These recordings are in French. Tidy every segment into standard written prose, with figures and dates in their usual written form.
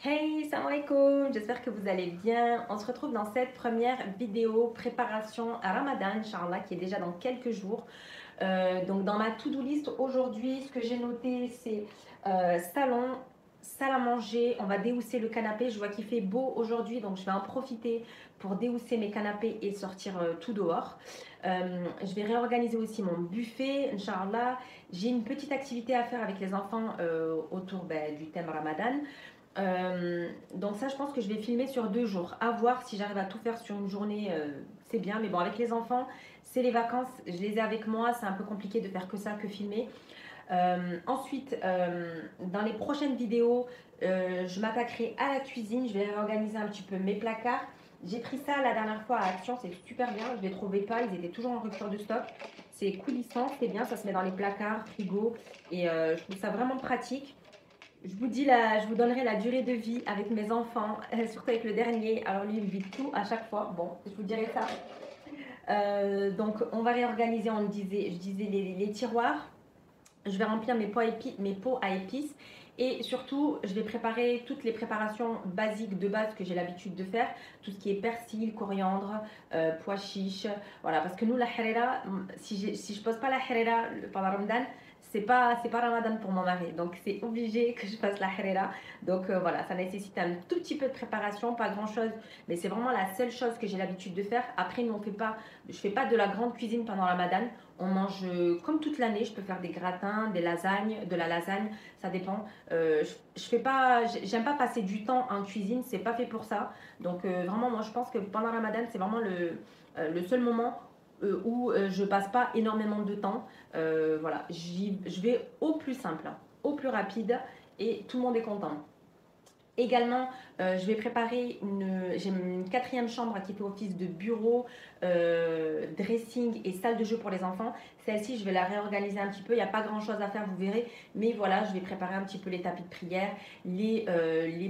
Hey, salam alaikum, j'espère que vous allez bien. On se retrouve dans cette première vidéo préparation à Ramadan, Inch'Allah, qui est déjà dans quelques jours. Donc dans ma to-do list aujourd'hui, ce que j'ai noté, c'est salon, salle à manger. On va déhousser le canapé. Je vois qu'il fait beau aujourd'hui, donc je vais en profiter pour déhousser mes canapés et sortir tout dehors. Je vais réorganiser aussi mon buffet, Inch'Allah. J'ai une petite activité à faire avec les enfants autour du thème Ramadan. Donc ça, je pense que je vais filmer sur 2 jours. À voir si j'arrive à tout faire sur une journée, c'est bien. Mais bon, avec les enfants, c'est les vacances, je les ai avec moi. C'est un peu compliqué de faire que ça, que filmer. Ensuite, dans les prochaines vidéos, je m'attaquerai à la cuisine. Je vais réorganiser un petit peu mes placards. J'ai pris ça la dernière fois à Action, c'est super bien. Je ne les trouvais pas, ils étaient toujours en rupture de stock. C'est coulissant, c'est bien, ça se met dans les placards, frigo. Et je trouve ça vraiment pratique. Je vous donnerai la durée de vie avec mes enfants, surtout avec le dernier. Alors lui, il vit tout à chaque fois. Bon, je vous dirai ça. Donc, on va réorganiser, je disais les tiroirs. Je vais remplir mes pots à épices. Et surtout, je vais préparer toutes les préparations basiques de base que j'ai l'habitude de faire. Tout ce qui est persil, coriandre, pois chiches. Voilà, parce que nous, la harira, si je pose pas la harira pendant Ramadan, c'est pas Ramadan pour mon mari. Donc, c'est obligé que je fasse la harira. Donc, voilà, ça nécessite un tout petit peu de préparation, pas grand-chose. Mais c'est vraiment la seule chose que j'ai l'habitude de faire. Après, nous, je fais pas de la grande cuisine pendant Ramadan. On mange comme toute l'année. Je peux faire des gratins, de la lasagne, ça dépend. J'aime pas passer du temps en cuisine, c'est pas fait pour ça. Donc vraiment, moi je pense que pendant Ramadan, c'est vraiment le seul moment où je passe pas énormément de temps. Voilà, je vais au plus simple, au plus rapide et tout le monde est content. Également, je vais préparer j'ai une quatrième chambre qui fait office de bureau, dressing et salle de jeu pour les enfants. Celle-ci, je vais la réorganiser un petit peu. Il n'y a pas grand-chose à faire, vous verrez. Mais voilà, je vais préparer un petit peu les tapis de prière, des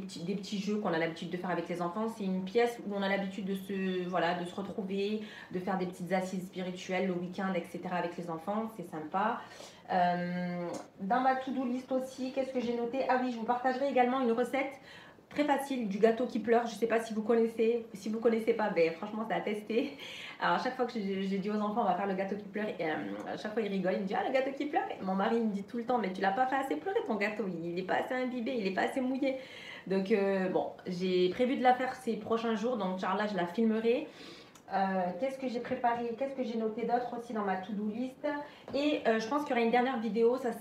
petits jeux qu'on a l'habitude de faire avec les enfants. C'est une pièce où on a l'habitude voilà, de se retrouver, de faire des petites assises spirituelles le week-end, etc. avec les enfants. C'est sympa. Dans ma to-do list aussi, qu'est-ce que j'ai noté? Ah oui, je vous partagerai également une recette très facile du gâteau qui pleure. Je ne sais pas si vous connaissez. Si vous ne connaissez pas, franchement, c'est à tester. Alors, à chaque fois que j'ai dit aux enfants, on va faire le gâteau qui pleure, et à chaque fois, ils rigolent. Ils me disent, ah, le gâteau qui pleure. Et mon mari me dit tout le temps, mais tu l'as pas fait assez pleurer ton gâteau. Il n'est pas assez imbibé, il n'est pas assez mouillé. Donc, bon, j'ai prévu de la faire ces prochains jours. Donc, Charla, je la filmerai. Qu'est-ce que j'ai préparé, qu'est-ce que j'ai noté d'autre aussi dans ma to-do list. Et je pense qu'il y aura une dernière vidéo, ça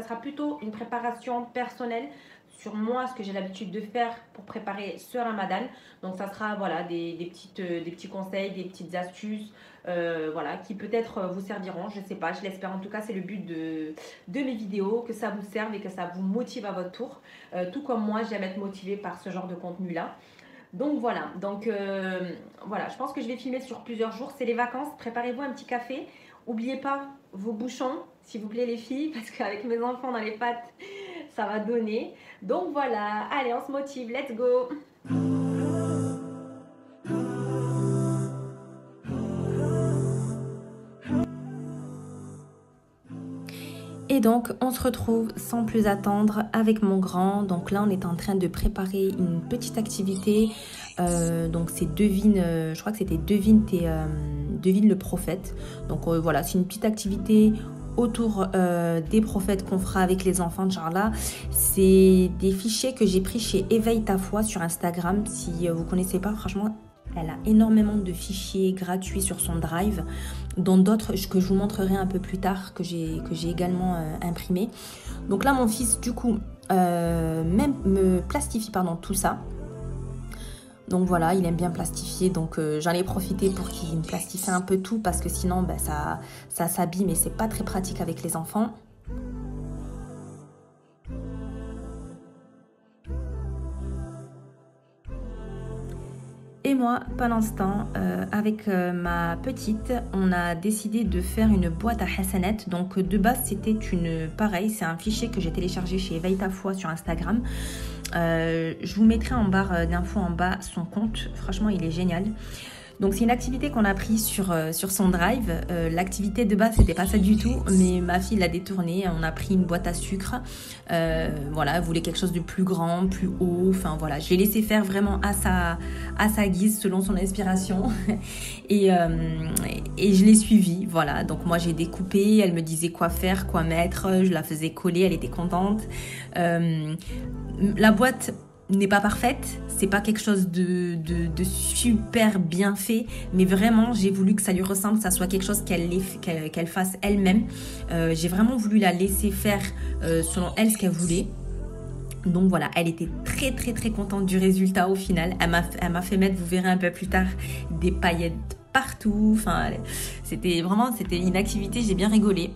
sera plutôt une préparation personnelle sur moi, ce que j'ai l'habitude de faire pour préparer ce Ramadan. Donc ça sera voilà, des petits conseils, des petites astuces voilà, qui peut-être vous serviront, je ne sais pas, je l'espère. En tout cas, c'est le but de mes vidéos, que ça vous serve et que ça vous motive à votre tour. Tout comme moi, j'aime être motivée par ce genre de contenu-là. Donc voilà, voilà, je pense que je vais filmer sur plusieurs jours. C'est les vacances, préparez-vous un petit café. N'oubliez pas vos bouchons, s'il vous plaît les filles, parce qu'avec mes enfants dans les pattes, ça va donner. Donc voilà, allez, on se motive, let's go! Et donc, on se retrouve sans plus attendre avec mon grand. Donc là, on est en train de préparer une petite activité. Donc, c'est devine, je crois que c'était devine le prophète. Donc voilà, c'est une petite activité autour des prophètes qu'on fera avec les enfants, Inch'Allah. C'est des fichiers que j'ai pris chez Éveille ta foi sur Instagram. Si vous ne connaissez pas, franchement, elle a énormément de fichiers gratuits sur son drive, dont d'autres que je vous montrerai un peu plus tard, que j'ai également imprimé. Donc là, mon fils, du coup, même me plastifie tout ça. Donc voilà, il aime bien plastifier, donc j'en ai profité pour qu'il me plastifie un peu tout, parce que sinon ça s'abîme et c'est pas très pratique avec les enfants. Et moi, pendant ce temps, avec ma petite, on a décidé de faire une boîte à Hassanet. Donc de base, c'était pareil, c'est un fichier que j'ai téléchargé chez Éveille ta foi sur Instagram. Je vous mettrai en barre d'infos en bas son compte, franchement il est génial. Donc c'est une activité qu'on a prise sur son drive. L'activité de base c'était pas ça du tout, mais ma fille l'a détournée. On a pris une boîte à sucre. Voilà, elle voulait quelque chose de plus grand, plus haut. Enfin voilà, je l'ai laissé faire vraiment à sa guise, selon son inspiration. et je l'ai suivie. Voilà, donc moi j'ai découpé. Elle me disait quoi faire, quoi mettre. Je la faisais coller. Elle était contente. La boîte n'est pas parfaite, c'est pas quelque chose de super bien fait, mais vraiment j'ai voulu que ça lui ressemble, que ça soit quelque chose qu'elle fasse elle-même. J'ai vraiment voulu la laisser faire selon elle ce qu'elle voulait. Donc voilà, elle était très très très contente du résultat au final. Elle m'a fait mettre, vous verrez un peu plus tard, des paillettes partout. Enfin, c'était une activité, j'ai bien rigolé.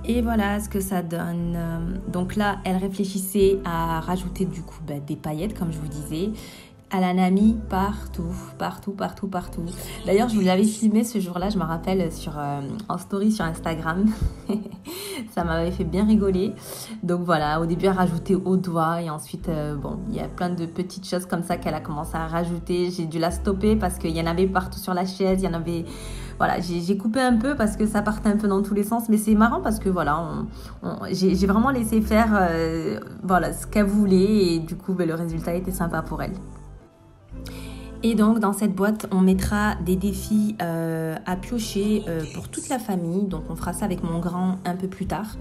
Et voilà ce que ça donne. Donc là, elle réfléchissait à rajouter du coup des paillettes, comme je vous disais. Elle en a mis partout. D'ailleurs, je vous l'avais filmé ce jour-là, je me rappelle, en story sur Instagram. Ça m'avait fait bien rigoler. Donc voilà, au début, elle rajoutait au doigt. Et ensuite, bon, il y a plein de petites choses comme ça qu'elle a commencé à rajouter. J'ai dû la stopper parce qu'il y en avait partout sur la chaise. Il y en avait... Voilà, j'ai coupé un peu parce que ça partait un peu dans tous les sens. Mais c'est marrant parce que voilà, j'ai vraiment laissé faire voilà, ce qu'elle voulait. Et du coup, le résultat était sympa pour elle. Et donc dans cette boîte, on mettra des défis à piocher pour toute la famille. Donc on fera ça avec mon grand un peu plus tard.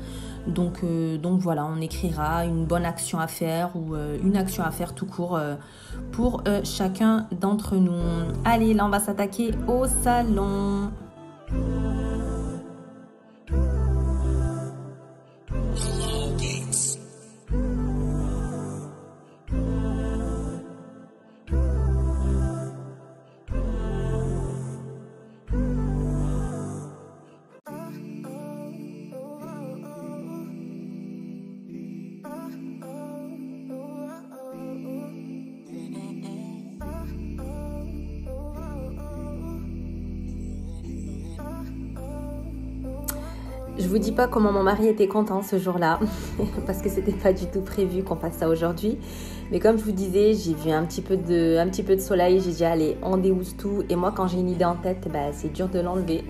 Donc voilà, on écrira une bonne action à faire ou une action à faire tout court pour chacun d'entre nous. Allez, là on va s'attaquer au salon. Je vous dis pas comment mon mari était content ce jour-là, parce que c'était pas du tout prévu qu'on fasse ça aujourd'hui. Mais comme je vous disais, j'ai vu un petit peu de soleil, j'ai dit allez, on déhousse tout. Et moi, quand j'ai une idée en tête, c'est dur de l'enlever.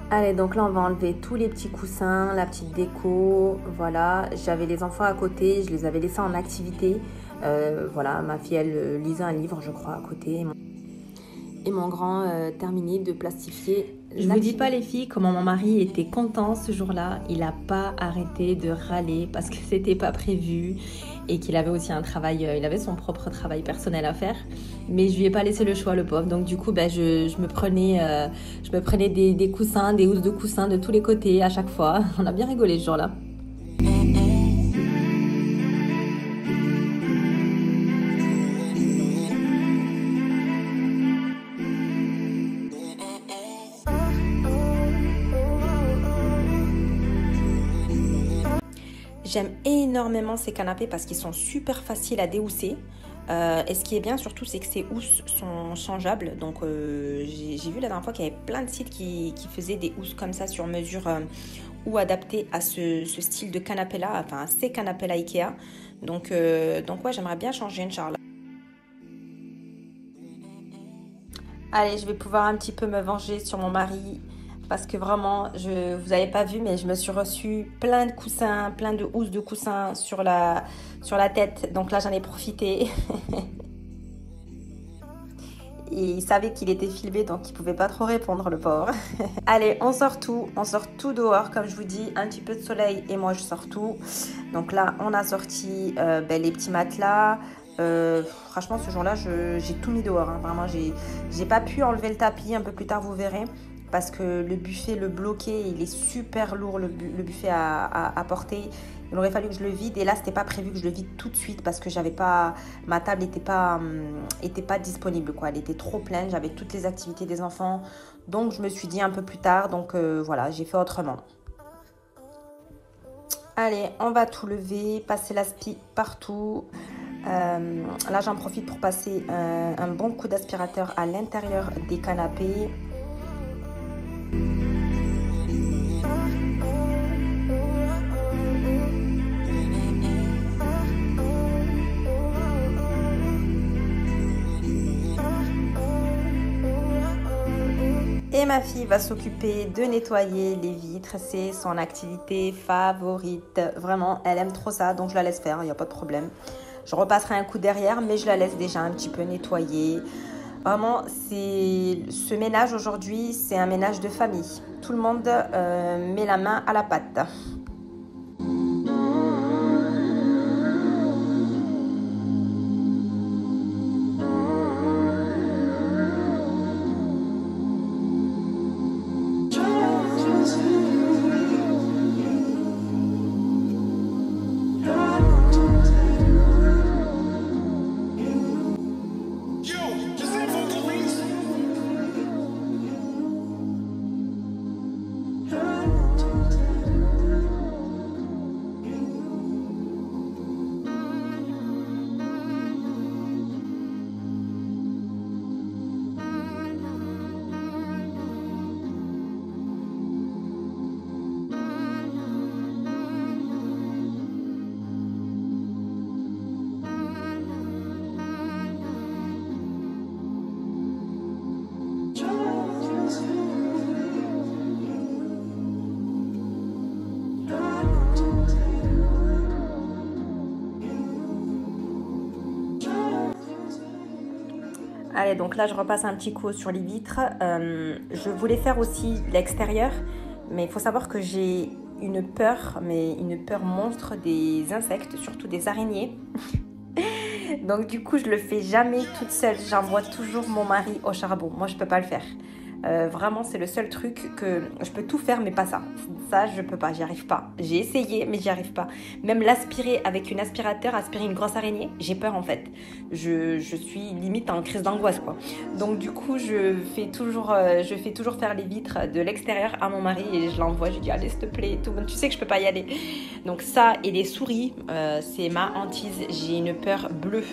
Allez, donc là, on va enlever tous les petits coussins, la petite déco. Voilà, j'avais les enfants à côté, je les avais laissés en activité. Voilà, ma fille, elle lisait un livre, je crois, à côté. Et mon grand terminé de plastifier. Je vous dis pas les filles comment mon mari était content ce jour-là. Il n'a pas arrêté de râler parce que c'était pas prévu et qu'il avait aussi un travail, il avait son propre travail personnel à faire. Mais je lui ai pas laissé le choix, le pauvre. Donc du coup, je me prenais des coussins, des housses de coussins de tous les côtés à chaque fois. On a bien rigolé ce jour-là. J'aime énormément ces canapés parce qu'ils sont super faciles à déhousser. Et ce qui est bien surtout, c'est que ces housses sont changeables. Donc j'ai vu la dernière fois qu'il y avait plein de sites qui faisaient des housses comme ça sur mesure ou adaptées à ce style de canapé-là, enfin à ces canapés-là Ikea. Donc ouais, j'aimerais bien changer, Inch'Allah. Allez, je vais pouvoir un petit peu me venger sur mon mari. Parce que vraiment, vous n'avez pas vu, mais je me suis reçu plein de coussins, plein de housses de coussins sur la tête. Donc là, j'en ai profité. Et il savait qu'il était filmé, donc il pouvait pas trop répondre, le pauvre. Allez, on sort tout dehors, comme je vous dis, un petit peu de soleil et moi je sors tout. Donc là, on a sorti les petits matelas. Franchement, ce jour-là, j'ai tout mis dehors. Hein. Vraiment, j'ai pas pu enlever le tapis. Un peu plus tard, vous verrez. Parce que le buffet, le bloqué, il est super lourd, le buffet à porter. Il aurait fallu que je le vide. Et là, c'était pas prévu que je le vide tout de suite parce que ma table n'était pas disponible, quoi. Elle était trop pleine. J'avais toutes les activités des enfants. Donc, je me suis dit un peu plus tard. Donc, voilà, j'ai fait autrement. Allez, on va tout lever, passer l'aspi partout. Là, j'en profite pour passer un bon coup d'aspirateur à l'intérieur des canapés. Et ma fille va s'occuper de nettoyer les vitres. C'est son activité favorite. Vraiment, elle aime trop ça, donc je la laisse faire, il n'y a pas de problème. Je repasserai un coup derrière, mais je la laisse déjà un petit peu nettoyer. Vraiment, ce ménage aujourd'hui, c'est un ménage de famille. Tout le monde met la main à la pâte. Allez, donc là, je repasse un petit coup sur les vitres. Je voulais faire aussi l'extérieur, mais il faut savoir que j'ai une peur monstre des insectes, surtout des araignées. Donc du coup, je le fais jamais toute seule. J'envoie toujours mon mari au charbon. Moi, je peux pas le faire. Vraiment, c'est le seul truc que je peux tout faire, mais pas ça. Ça, je peux pas, j'y arrive pas. J'ai essayé, mais j'y arrive pas. Même l'aspirer avec un aspirateur, aspirer une grosse araignée, j'ai peur en fait. Je suis limite en crise d'angoisse, quoi. Donc du coup, je fais toujours faire les vitres de l'extérieur à mon mari et je l'envoie. Je lui dis allez, s'il te plaît, tout. Tu sais que je peux pas y aller. Donc ça et les souris, c'est ma hantise. J'ai une peur bleue.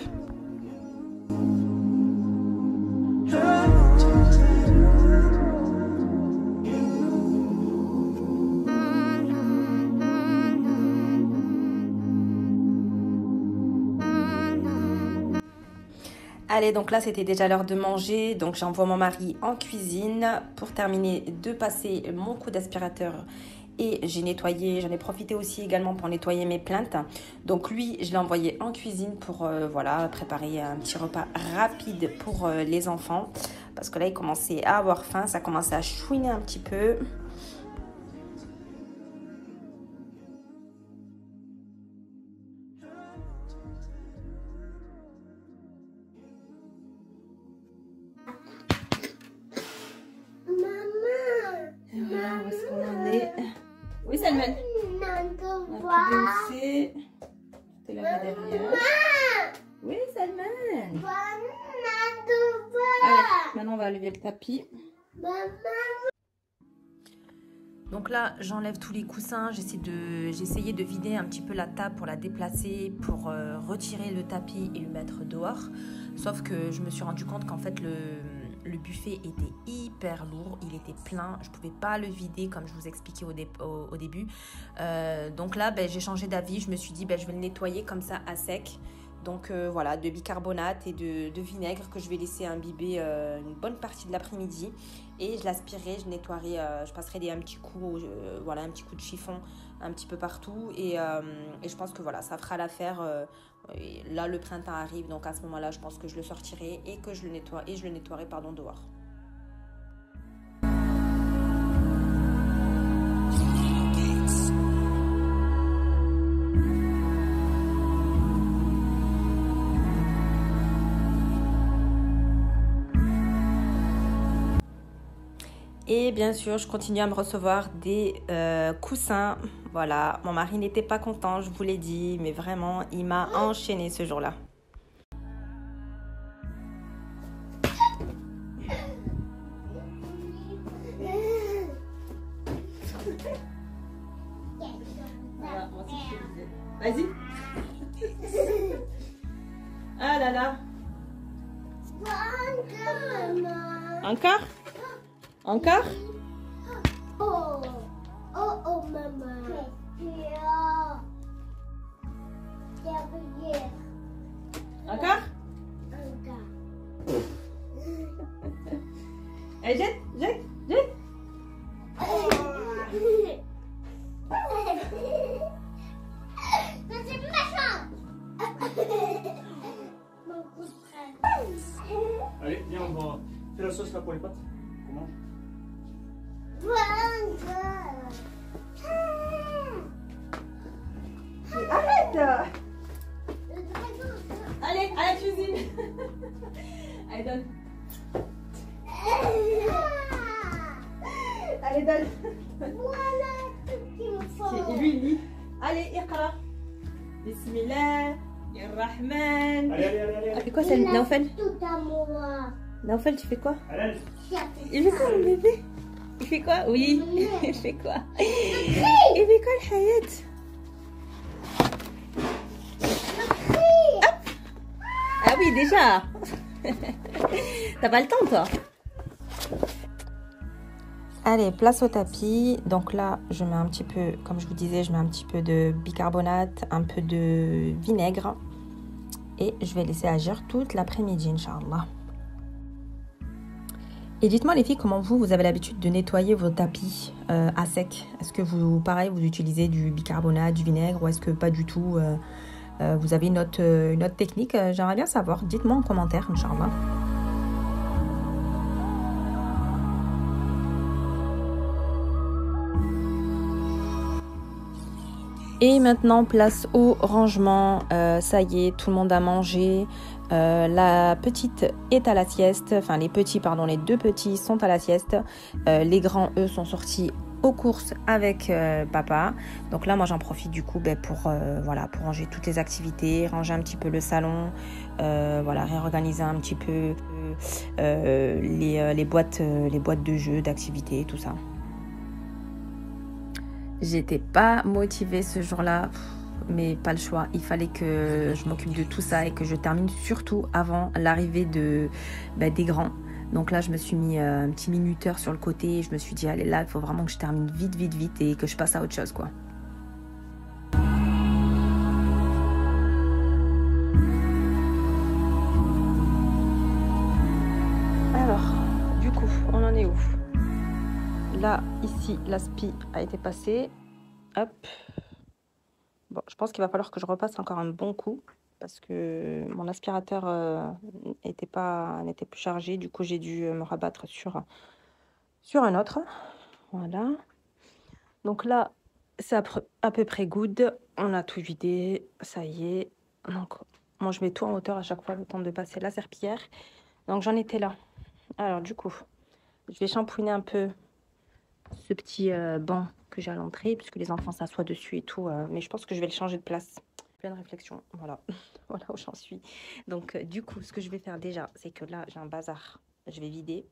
Allez, donc là, c'était déjà l'heure de manger. Donc, j'envoie mon mari en cuisine pour terminer de passer mon coup d'aspirateur. Et j'ai nettoyé, j'en ai profité aussi également pour nettoyer mes plaintes. Donc, lui, je l'ai envoyé en cuisine pour voilà, préparer un petit repas rapide pour les enfants. Parce que là, il commençait à avoir faim, ça commençait à chouiner un petit peu. Voilà où est-ce qu'on en est. Oui, Salman. On a pu glisser. T'es là derrière. Oui, Salman. Allez, maintenant on va lever le tapis. Donc là, j'enlève tous les coussins. J'ai essayé de vider un petit peu la table pour la déplacer, pour retirer le tapis et le mettre dehors. Sauf que je me suis rendu compte qu'en fait, le buffet était hyper lourd, il était plein, je ne pouvais pas le vider comme je vous expliquais au début. Donc là, j'ai changé d'avis, je me suis dit je vais le nettoyer comme ça à sec. Donc voilà, de bicarbonate et de vinaigre que je vais laisser imbiber une bonne partie de l'après-midi. Et je l'aspirerai, je nettoierai, je passerai un petit coup, voilà, un petit coup de chiffon un petit peu partout. Et je pense que voilà, ça fera l'affaire. Et là, le printemps arrive, donc à ce moment-là, je pense que je le sortirai et que je le nettoierai pardon, dehors. Et bien sûr, je continue à me recevoir des coussins. Voilà, mon mari n'était pas content, je vous l'ai dit, mais vraiment, il m'a enchaîné ce jour-là. Vas-y. Ah là là. Encore? Encore? Oh, oh, oh, maman. Encore? Allez, jette, jette, jette. C'est méchant. Allez, viens, on va faire la sauce là pour les pâtes. Comment? Arrête! Allez, à la cuisine. Allez, donne. Allez, donne. Voilà tout qu'il me faut. Et lui, il lit. Allez, iqra. Bismillah. Rahman. Allez, allez, allez, allez. C'est quoi ça, Naufel? Tout à moi. Naufel, tu fais quoi? Allez, Il fait quoi, mon bébé? Il fait quoi? Oui. Il fait quoi? Il fait quoi, le Hayat? Hop. Ah oui, déjà. T'as pas le temps, toi? Allez, place au tapis. Donc là, je mets un petit peu, comme je vous disais, je mets un petit peu de bicarbonate, un peu de vinaigre. Et je vais laisser agir toute l'après-midi, Inch'Allah. Et dites-moi les filles, comment vous avez l'habitude de nettoyer vos tapis à sec? Est-ce que vous, pareil, vous utilisez du bicarbonate, du vinaigre ou est-ce que pas du tout vous avez une autre technique? J'aimerais bien savoir. Dites-moi en commentaire, Inch'Allah. Et maintenant, place au rangement. Ça y est, tout le monde a mangé. La petite est à la sieste. Enfin, les deux petits sont à la sieste. Les grands, eux, sont sortis aux courses avec papa. Donc là, moi, j'en profite du coup pour ranger toutes les activités, ranger un petit peu le salon, réorganiser un petit peu les boîtes de jeux, d'activités, tout ça. J'étais pas motivée ce jour-là, mais pas le choix. Il fallait que je m'occupe de tout ça et que je termine surtout avant l'arrivée des grands. Donc là, je me suis mis un petit minuteur sur le côté et je me suis dit, allez là, il faut vraiment que je termine vite et que je passe à autre chose, quoi. Alors, du coup, on en est où? Là, ici, l'aspi a été passé. Hop. Bon, je pense qu'il va falloir que je repasse encore un bon coup parce que mon aspirateur n'était plus chargé. Du coup, j'ai dû me rabattre sur un autre. Voilà. Donc là, c'est à peu près good. On a tout vidé. Ça y est. Donc, moi, je mets tout en hauteur à chaque fois le temps de passer la serpillière. Donc, j'en étais là. Alors, du coup, je vais shampouiner un peu ce petit banc que j'ai à l'entrée puisque les enfants s'assoient dessus et tout, mais je pense que je vais le changer de place. Pleine réflexion, voilà. Voilà où j'en suis. Donc du coup, ce que je vais faire déjà, c'est que là j'ai un bazar, je vais vider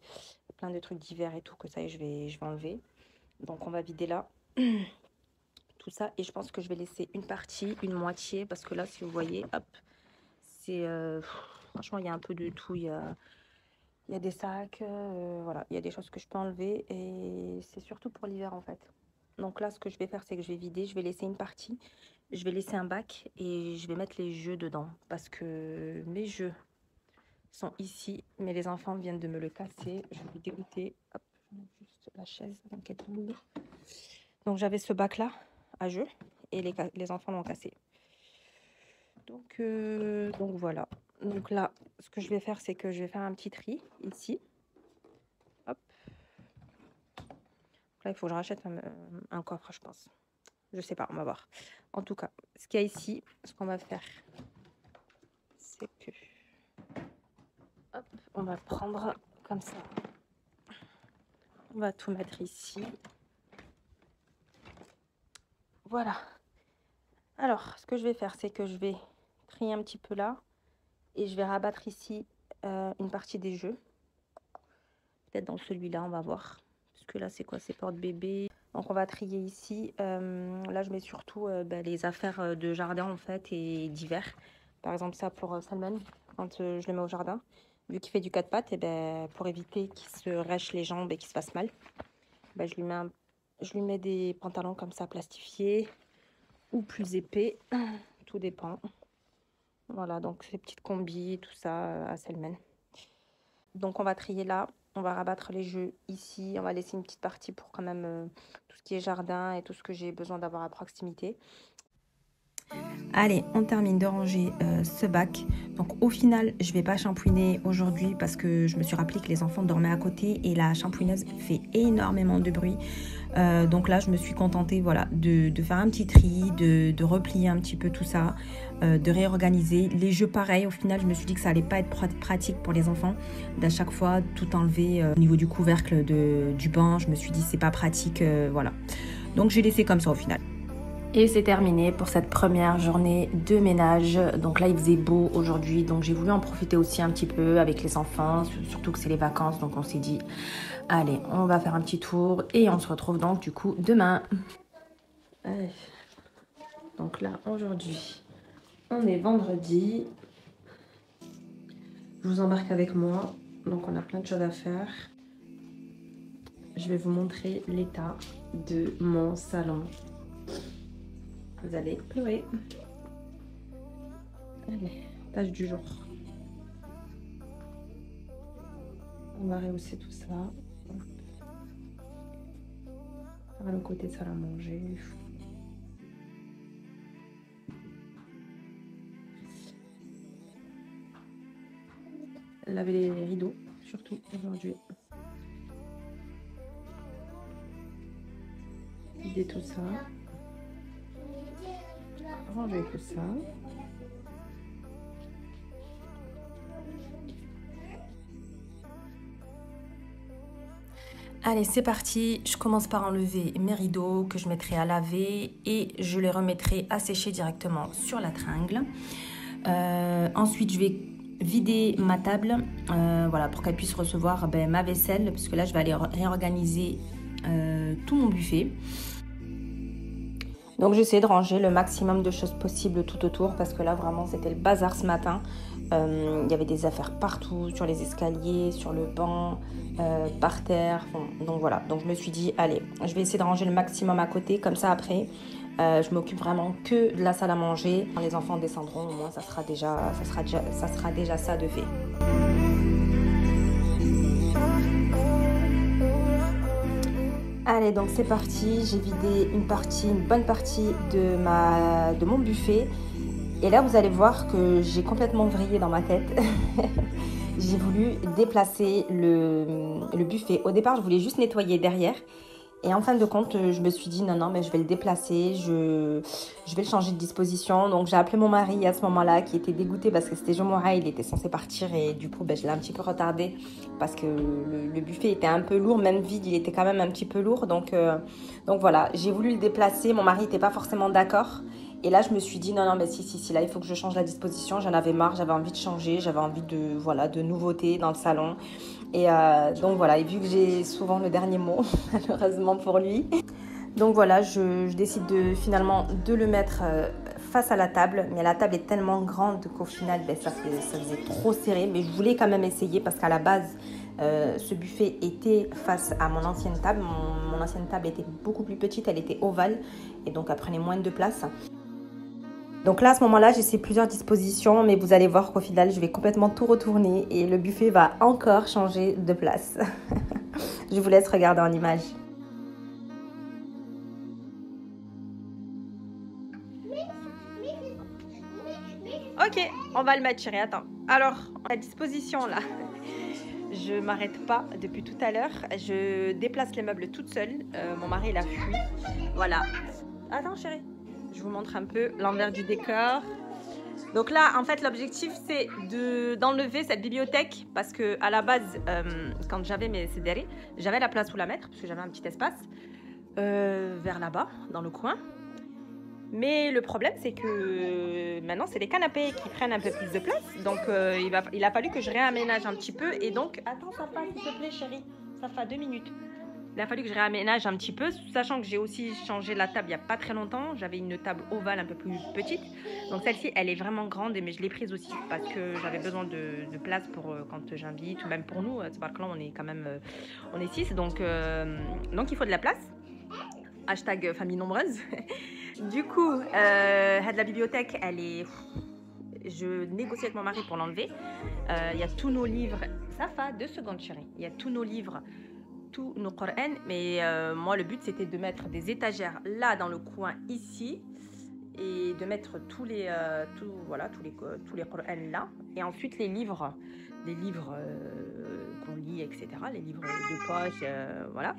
plein de trucs divers et tout, que ça y est, je vais enlever. Donc on va vider là tout ça et je pense que je vais laisser une partie, une moitié, parce que là si vous voyez, hop, c'est franchement il y a un peu de tout. Il y a des sacs, voilà, il y a des choses que je peux enlever et c'est surtout pour l'hiver en fait. Donc là, ce que je vais faire, c'est que je vais vider, je vais laisser une partie je vais laisser un bac et je vais mettre les jeux dedans parce que mes jeux sont ici, mais les enfants viennent de me le casser. Je vais dégoûter. Hop, je mets juste la chaise avant qu'elle tombe. Donc j'avais ce bac là à jeux et les enfants l'ont cassé. Donc voilà. Donc là, ce que je vais faire, c'est que je vais faire un petit tri ici. Hop. Là, il faut que je rachète un coffre, je pense. Je sais pas, on va voir. En tout cas, ce qu'il y a ici, ce qu'on va faire, c'est que hop, on va prendre comme ça. On va tout mettre ici. Voilà. Alors, ce que je vais faire, c'est que je vais trier un petit peu là et je vais rabattre ici une partie des jeux. Peut-être dans celui-là, on va voir. Parce que là, c'est quoi? C'est porte-bébé. Donc, on va trier ici. Là, je mets surtout les affaires de jardin, en fait, et d'hiver. Par exemple, ça pour Salman, quand je le mets au jardin. Vu qu'il fait du 4 pattes, et pour éviter qu'il se rèche les jambes et qu'il se fasse mal, je lui mets des pantalons comme ça, plastifiés ou plus épais. Tout dépend. Voilà, donc ces petites combis, tout ça à Salman. Donc, on va trier là. On va rabattre les jeux ici. On va laisser une petite partie pour quand même tout ce qui est jardin et tout ce que j'ai besoin d'avoir à proximité. Allez, on termine de ranger ce bac. Donc au final, je ne vais pas shampouiner aujourd'hui parce que je me suis rappelé que les enfants dormaient à côté et la shampouineuse fait énormément de bruit. Donc là, je me suis contentée voilà, de faire un petit tri, de replier un petit peu tout ça, de réorganiser. Les jeux, pareil, au final, je me suis dit que ça allait pas être pratique pour les enfants d'à chaque fois tout enlever au niveau du couvercle du banc. Je me suis dit c'est pas pratique, voilà. Donc j'ai laissé comme ça au final. Et c'est terminé pour cette première journée de ménage. Donc là, il faisait beau aujourd'hui, donc j'ai voulu en profiter aussi un petit peu avec les enfants, surtout que c'est les vacances. Donc on s'est dit, allez, on va faire un petit tour et on se retrouve donc du coup demain. Allez. Donc là, aujourd'hui, on est vendredi. Je vous embarque avec moi. Donc on a plein de choses à faire. Je vais vous montrer l'état de mon salon. Vous allez pleurer. Allez, tâche du jour. On va rehausser tout ça. Faire le côté salle à manger. Laver les rideaux, surtout aujourd'hui. Vider tout ça. Ranger tout ça. Allez, c'est parti. Je commence par enlever mes rideaux que je mettrai à laver et je les remettrai à sécher directement sur la tringle. Ensuite, je vais vider ma table voilà, pour qu'elle puisse recevoir ma vaisselle parce que là, je vais aller réorganiser tout mon buffet. Donc j'essaie de ranger le maximum de choses possibles tout autour parce que là vraiment c'était le bazar ce matin. Il y avait des affaires partout, sur les escaliers, sur le banc, par terre. Bon, donc voilà, donc je me suis dit allez, je vais essayer de ranger le maximum à côté. Comme ça après, je m'occupe vraiment que de la salle à manger. Quand les enfants descendront, au moins ça sera déjà ça de fait. Allez, donc c'est parti, j'ai vidé une bonne partie de mon buffet. Et là, vous allez voir que j'ai complètement vrillé dans ma tête. J'ai voulu déplacer le buffet. Au départ, je voulais juste nettoyer derrière. Et en fin de compte, je me suis dit non, mais je vais le déplacer, je vais le changer de disposition. Donc j'ai appelé mon mari à ce moment-là qui était dégoûté parce que c'était Jomora, il était censé partir et du coup je l'ai un petit peu retardé parce que le buffet était un peu lourd, même vide, il était quand même un petit peu lourd. Donc voilà, j'ai voulu le déplacer, mon mari n'était pas forcément d'accord. Et là, je me suis dit, non, mais si, là, il faut que je change la disposition. J'en avais marre, j'avais envie de changer, j'avais envie de nouveautés dans le salon. Et donc voilà, et vu que j'ai souvent le dernier mot, malheureusement pour lui. Donc voilà, je décide finalement de le mettre face à la table. Mais la table est tellement grande qu'au final, ça faisait trop serré. Mais je voulais quand même essayer parce qu'à la base, ce buffet était face à mon ancienne table. Mon ancienne table était beaucoup plus petite, elle était ovale. Et donc elle prenait moins de place. Donc là, à ce moment-là, j'essaie plusieurs dispositions, mais vous allez voir qu'au final, je vais complètement tout retourner et le buffet va encore changer de place. Je vous laisse regarder en image. Ok, on va le mettre, chérie. Attends. Alors, la disposition là. Je m'arrête pas depuis tout à l'heure. Je déplace les meubles toute seule. Mon mari, il a fui. Voilà. Attends, chérie. Je vous montre un peu l'envers du décor. Donc là, en fait, l'objectif, c'est d'enlever cette bibliothèque parce que à la base, quand j'avais mes CDR, j'avais la place où la mettre parce que j'avais un petit espace vers là-bas, dans le coin. Mais le problème, c'est que maintenant, c'est les canapés qui prennent un peu plus de place. Donc, il a fallu que je réaménage un petit peu. Et donc, attends, ça passe, s'il te plaît, chérie. Ça fait 2 minutes. Il a fallu que je réaménage un petit peu, sachant que j'ai aussi changé la table il n'y a pas très longtemps. J'avais une table ovale un peu plus petite. Donc, celle-ci, elle est vraiment grande, mais je l'ai prise aussi parce que j'avais besoin de place pour quand j'invite, ou même pour nous. C'est parce que là, on est quand même on est 6. Donc, il faut de la place. Hashtag famille nombreuse. Du coup, la bibliothèque, elle est... Je négocie avec mon mari pour l'enlever. Il y a tous nos livres. Ça fait 2 secondes, chérie. Il y a tous nos livres, tous nos Qur'an. Mais moi, le but, c'était de mettre des étagères là, dans le coin, ici. Et de mettre tous les Qur'an là. Et ensuite, les livres qu'on lit, etc. Les livres de poche, voilà.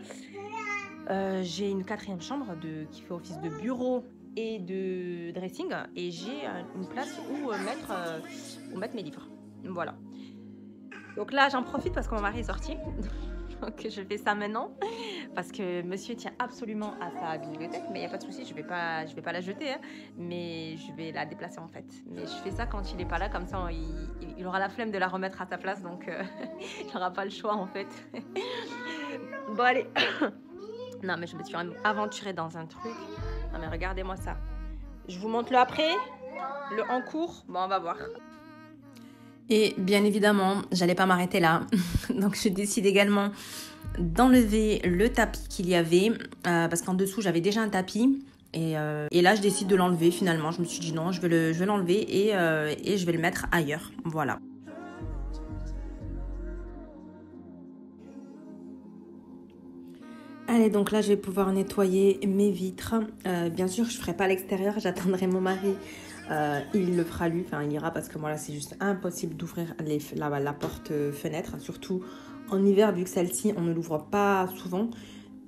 J'ai une 4e chambre qui fait office de bureau et de dressing et j'ai une place où mettre mes livres. Voilà. Donc là, j'en profite parce que mon mari est sorti. Donc je fais ça maintenant parce que monsieur tient absolument à sa bibliothèque, mais il n'y a pas de souci, je vais pas la jeter, hein, mais je vais la déplacer en fait. Mais je fais ça quand il n'est pas là, comme ça il aura la flemme de la remettre à sa place, donc il n'aura pas le choix en fait. Bon allez. Non, mais je me suis aventurée dans un truc. Non, mais regardez-moi ça. Je vous montre le après, le en cours. Bon, on va voir. Et bien évidemment, j'allais pas m'arrêter là. Donc, je décide également d'enlever le tapis qu'il y avait. Parce qu'en dessous, j'avais déjà un tapis. Et là, je décide de l'enlever finalement. Je me suis dit non, je vais l'enlever et je vais le mettre ailleurs. Voilà. Allez, donc là, je vais pouvoir nettoyer mes vitres. Bien sûr, je ne ferai pas à l'extérieur. J'attendrai mon mari. Il le fera lui. Enfin, il ira parce que moi, là, c'est juste impossible d'ouvrir la porte-fenêtre. Surtout en hiver, vu que celle-ci, on ne l'ouvre pas souvent.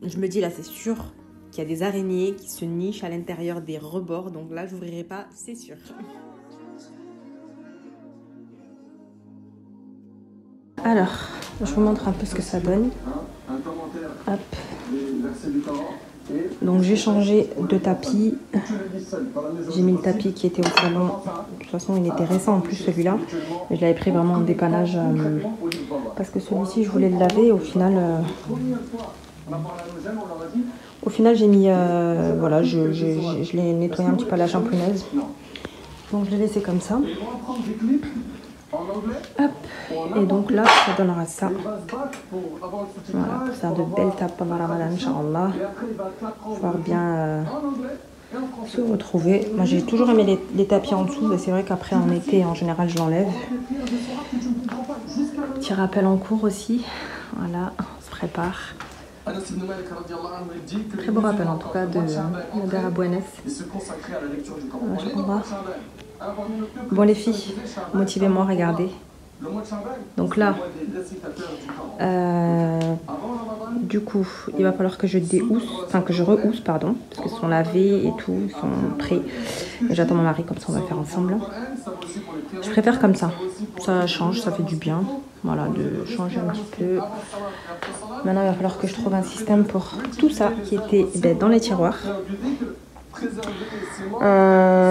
Je me dis, là, c'est sûr qu'il y a des araignées qui se nichent à l'intérieur des rebords. Donc là, je n'ouvrirai pas, c'est sûr. Alors, je vous montre un peu ce que ça donne. Hop. Donc j'ai changé de tapis. J'ai mis le tapis qui était au salon. De toute façon, il était récent en plus celui-là. Je l'avais pris vraiment en dépannage parce que celui-ci, je voulais le laver. Au final, j'ai mis... voilà, je l'ai nettoyé un petit peu à la shampooineuse. Donc je l'ai laissé comme ça. Hop. Et donc là, ça donnera ça. Voilà, pour faire de belles tapes pendant la Ramadan, Inch'Allah. Pouvoir bien se retrouver. Moi, j'ai toujours aimé les tapis en dessous, mais c'est vrai qu'après, en été, en général, je l'enlève. Petit rappel en cours aussi. Voilà, on se prépare. Très beau rappel en tout cas de Nader Abouanes. Bon les filles, motivez-moi, regardez. Donc là, du coup, il va falloir que je rehousse, pardon, parce qu'ils sont lavés et tout, ils sont prêts. J'attends mon mari, comme ça on va faire ensemble. Je préfère comme ça change, ça fait du bien, voilà, de changer un petit peu. Maintenant, il va falloir que je trouve un système pour tout ça qui était dans les tiroirs.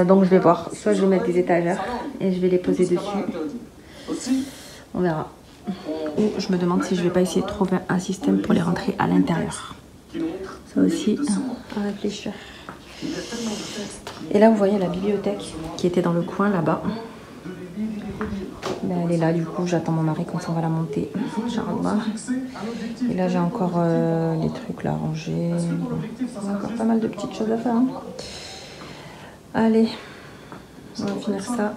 Donc je vais voir, soit je vais mettre des étagères et je vais les poser dessus, on verra. Ou je me demande si je vais pas essayer de trouver un système pour les rentrer à l'intérieur. Ça aussi, à réfléchir. Et là vous voyez la bibliothèque qui était dans le coin là-bas. Ben, elle est là, du coup j'attends mon mari, comme ça on va la monter. Inch'Allah. Et là j'ai encore les trucs là rangés. Bon, encore pas mal de petites choses à faire. Hein. Allez, On va finir ça.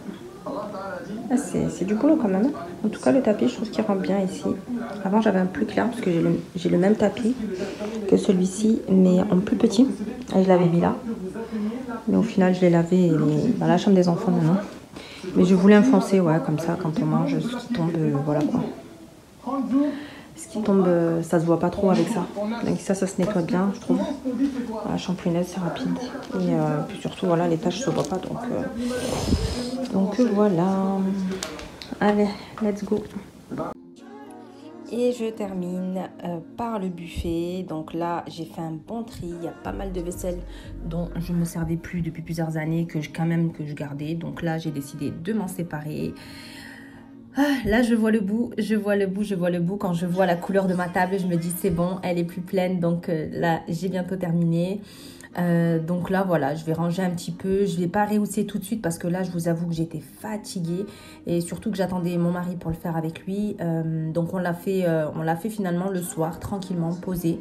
Ah, c'est du boulot quand même. En tout cas, le tapis, je trouve qu'il rentre bien ici. Avant, j'avais un plus clair parce que j'ai le même tapis que celui-ci, mais en plus petit. Et je l'avais mis là. Mais au final, je l'ai lavé dans la chambre des enfants maintenant. Mais je voulais un foncé, ouais, comme ça, quand on mange, ce qui tombe, voilà quoi. Ce qui tombe, ça se voit pas trop avec ça. Donc ça se nettoie bien, je trouve. La shampooinette, c'est rapide. Et puis surtout, voilà, les taches se voient pas. Donc voilà. Allez, let's go. Et je termine par le buffet. Donc là, j'ai fait un bon tri. Il y a pas mal de vaisselle dont je ne me servais plus depuis plusieurs années, que je gardais. Donc là, j'ai décidé de m'en séparer. Ah, là, je vois le bout. Quand je vois la couleur de ma table, je me dis c'est bon, elle est plus pleine. Donc là, j'ai bientôt terminé. Donc là voilà, je vais ranger un petit peu. Je vais pas rehausser tout de suite parce que là je vous avoue que j'étais fatiguée et surtout que j'attendais mon mari pour le faire avec lui. Donc on l'a fait finalement le soir tranquillement, posé.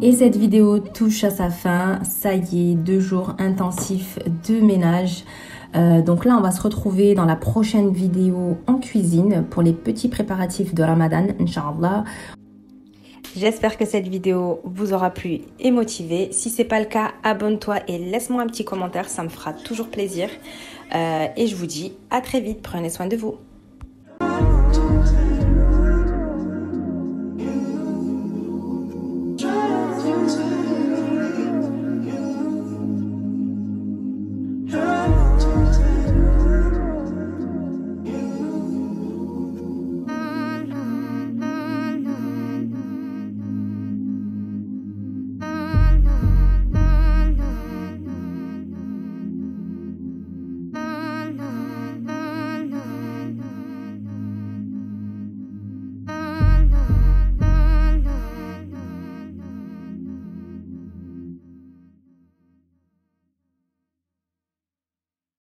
Et cette vidéo touche à sa fin. Ça y est, 2 jours intensifs de ménage. Donc là, on va se retrouver dans la prochaine vidéo en cuisine pour les petits préparatifs de Ramadan, Inch'Allah. J'espère que cette vidéo vous aura plu et motivé. Si ce n'est pas le cas, abonne-toi et laisse-moi un petit commentaire, ça me fera toujours plaisir. Et je vous dis à très vite, prenez soin de vous.